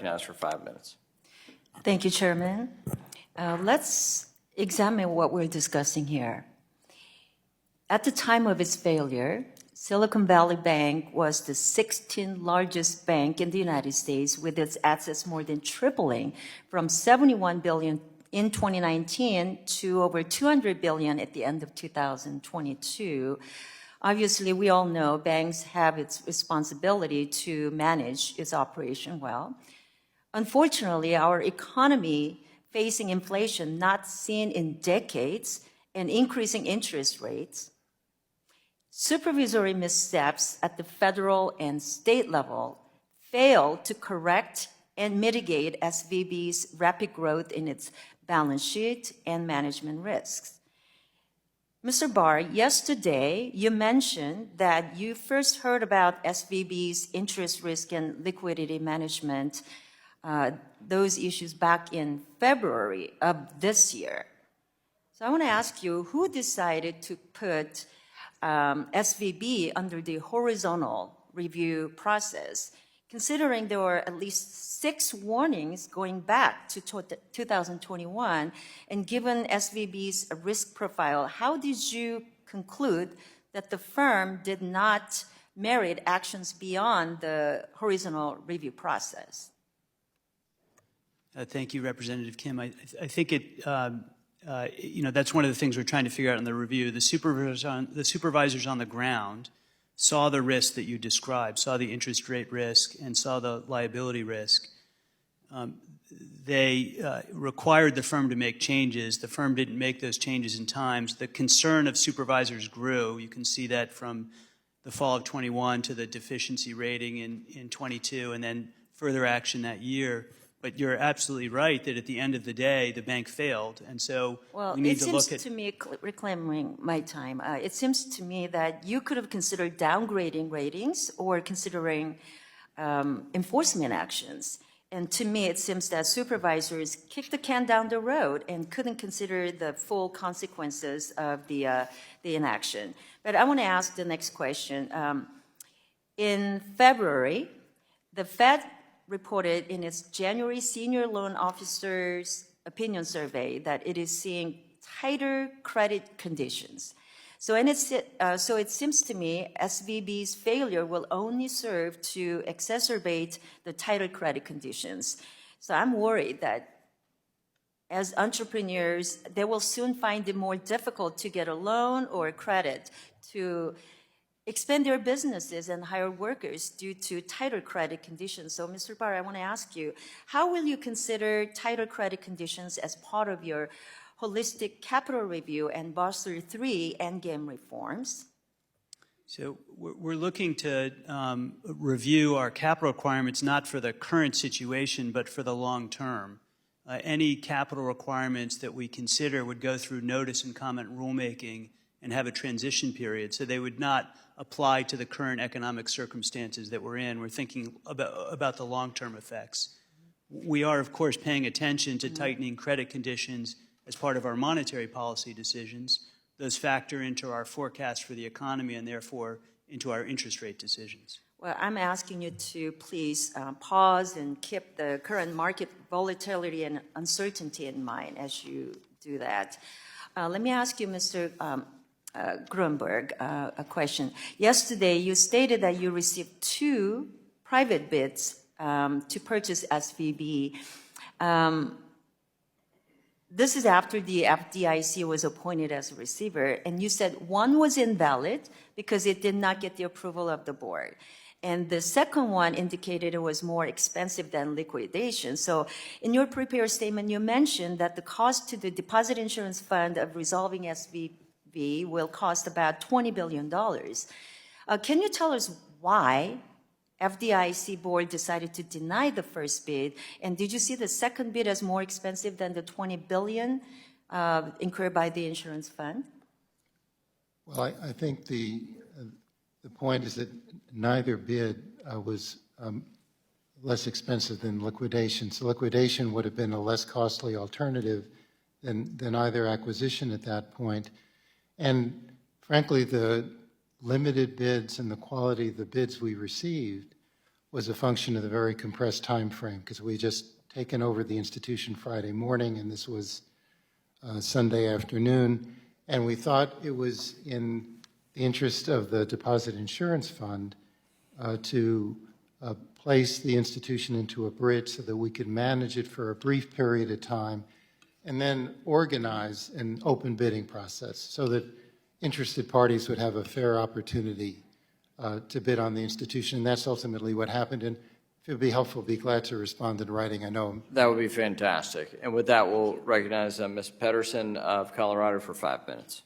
Recognized for 5 minutes. Thank you, Chairman. Let's examine what we're discussing here. At the time of its failure, Silicon Valley Bank was the 16th largest bank in the United States, with its assets more than tripling from $71 billion in 2019 to over $200 billion at the end of 2022. Obviously, we all know banks have its responsibility to manage its operation well. Unfortunately, our economy facing inflation not seen in decades and increasing interest rates, supervisory missteps at the federal and state level failed to correct and mitigate SVB's rapid growth in its balance sheet and management risks. Mr. Barr, yesterday you mentioned that you first heard about SVB's interest risk and liquidity management, those issues back in February of this year. So I want to ask you, who decided to put SVB under the horizontal review process, considering there were at least 6 warnings going back to 2021, and given SVB's risk profile, how did you conclude that the firm did not merit actions beyond the horizontal review process? Thank you, Representative Kim. I think it, that's one of the things we're trying to figure out in the review. The supervisors on the ground saw the risk that you described, saw the interest rate risk, and saw the liability risk. They required the firm to make changes. The firm didn't make those changes in time. The concern of supervisors grew. You can see that from the fall of 21 to the deficiency rating in 22, and then further action that year. But you're absolutely right that at the end of the day, the bank failed, and so we need to look at... Well, it seems to me, reclaiming my time, it seems to me that you could have considered downgrading ratings or considering enforcement actions. And to me, it seems that supervisors kicked the can down the road and couldn't consider the full consequences of the inaction. But I want to ask the next question. In February, the Fed reported in its January Senior Loan Officers Opinion Survey that it is seeing tighter credit conditions. So it seems to me SVB's failure will only serve to exacerbate the tighter credit conditions. So I'm worried that as entrepreneurs, they will soon find it more difficult to get a loan or credit to expand their businesses and hire workers due to tighter credit conditions. So, Mr. Barr, I want to ask you, how will you consider tighter credit conditions as part of your holistic capital review and Basel III endgame reforms? So we're looking to review our capital requirements not for the current situation, but for the long term. Any capital requirements that we consider would go through notice and comment rulemaking and have a transition period, so they would not apply to the current economic circumstances that we're in. We're thinking about the long-term effects. We are, of course, paying attention to tightening credit conditions as part of our monetary policy decisions. Those factor into our forecast for the economy and therefore into our interest rate decisions. Well, I'm asking you to please pause and keep the current market volatility and uncertainty in mind as you do that. Let me ask you, Mr. Grunberg, a question. Yesterday, you stated that you received 2 private bids to purchase SVB. This is after the FDIC was appointed as a receiver, and you said one was invalid because it did not get the approval of the board. And the second one indicated it was more expensive than liquidation. So in your prepared statement, you mentioned that the cost to the Deposit Insurance Fund of resolving SVB will cost about $20 billion. Can you tell us why FDIC board decided to deny the first bid? And did you see the second bid as more expensive than the $20 billion incurred by the insurance fund? Well, I think the point is that neither bid was less expensive than liquidation. So liquidation would have been a less costly alternative than either acquisition at that point. And frankly, the limited bids and the quality of the bids we received was a function of the very compressed time frame, because we just taken over the institution Friday morning, and this was Sunday afternoon, and we thought it was in the interest of the Deposit Insurance Fund to place the institution into a bridge so that we could manage it for a brief period of time and then organize an open bidding process so that interested parties would have a fair opportunity to bid on the institution. And that's ultimately what happened. And if it would be helpful, I'd be glad to respond in writing. I know That would be fantastic. And with that, we'll recognize Ms. Pedersen of Colorado for 5 minutes.